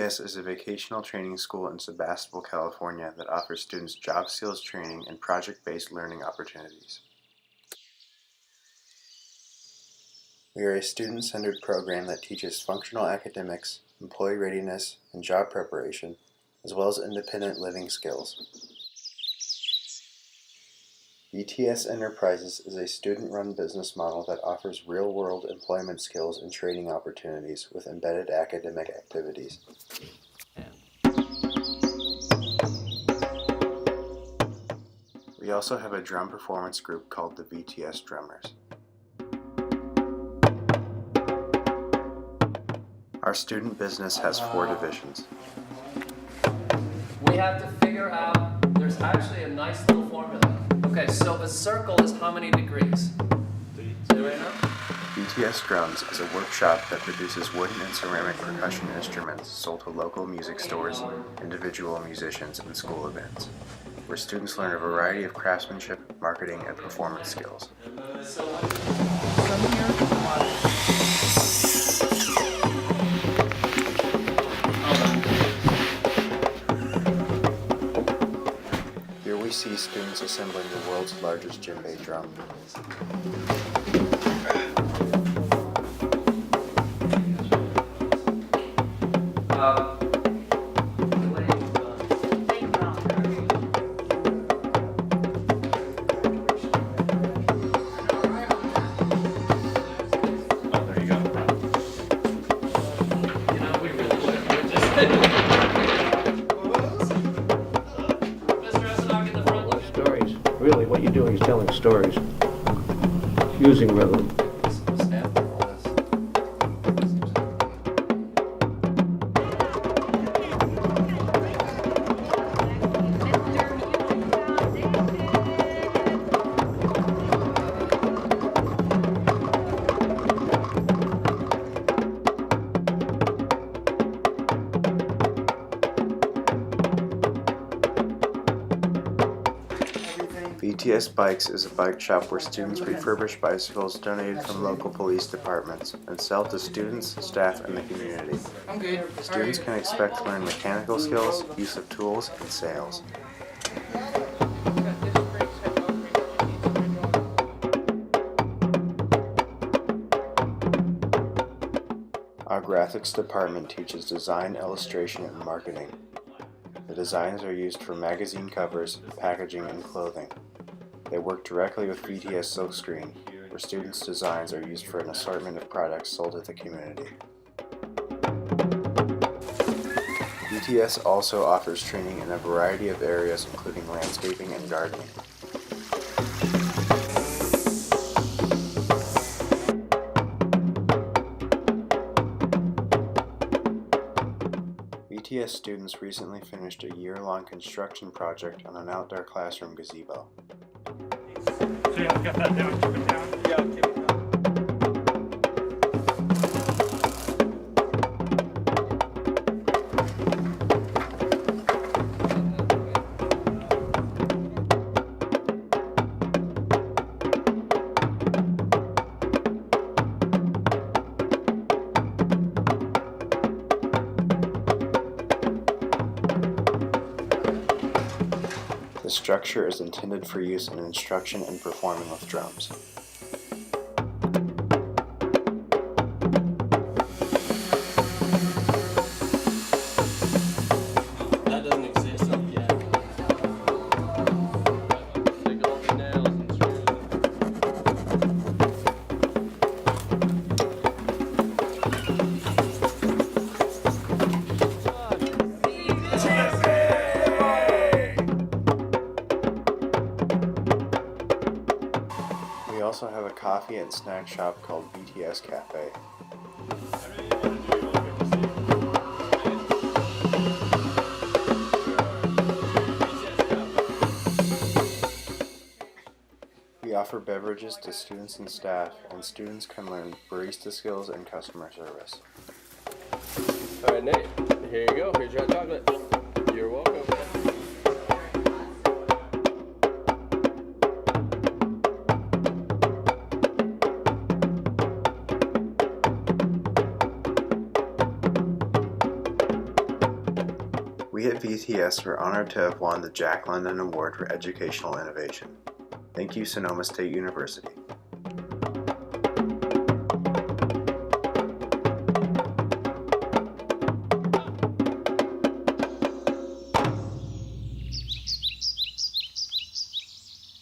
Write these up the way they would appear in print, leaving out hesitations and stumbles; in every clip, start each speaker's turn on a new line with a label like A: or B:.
A: VTS is a vocational training school in Sebastopol, California that offers students job skills training and project-based learning opportunities. We are a student-centered program that teaches functional academics, employee readiness, and job preparation, as well as independent living skills. VTS Enterprises is a student-run business model that offers real-world employment skills and training opportunities with embedded academic activities. We also have a drum performance group called the VTS Drummers. Our student business has 4 divisions.
B: We have to figure out, there's actually a nice little formula. Okay, so a circle is how many degrees? Do we know?
A: VTS Drums is a workshop that produces wooden and ceramic percussion instruments sold to local music stores, individual musicians, and school events, where students learn a variety of craftsmanship, marketing, and performance skills. We see students assembling the world's largest djembe drum.
B: There you go. You know, we really should just...
C: Really, what you're doing is telling stories using rhythm.
A: VTS Bikes is a bike shop where students refurbish bicycles donated from local police departments and sell to students, staff, and the community. Students can expect to learn mechanical skills, use of tools, and sales. Our graphics department teaches design, illustration, and marketing. The designs are used for magazine covers, packaging, and clothing. They work directly with VTS Silkscreen, where students' designs are used for an assortment of products sold to the community. VTS also offers training in a variety of areas including landscaping and gardening. VTS students recently finished a year-long construction project on an outdoor classroom gazebo.
D: So you have to get that down, keep it down. Yeah, keep it down.
A: The structure is intended for use in instruction and performing with drums.
B: That doesn't exist yet. Take all the nails and screws.
A: We also have a coffee and snack shop called VTS Cafe. We offer beverages to students and staff, and students can learn barista skills and customer service.
E: Alright, Nate, here you go. Here's your hot chocolate. You're welcome.
A: We at VTS are honored to have won the Jack London Award for Educational Innovation. Thank you, Sonoma State University.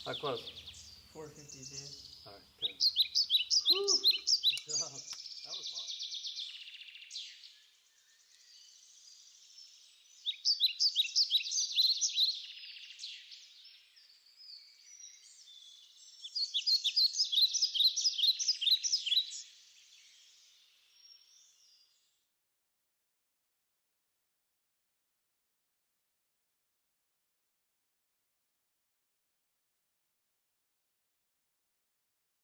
B: How close?
D: 450, dude.
B: All right, good. Whew, good job.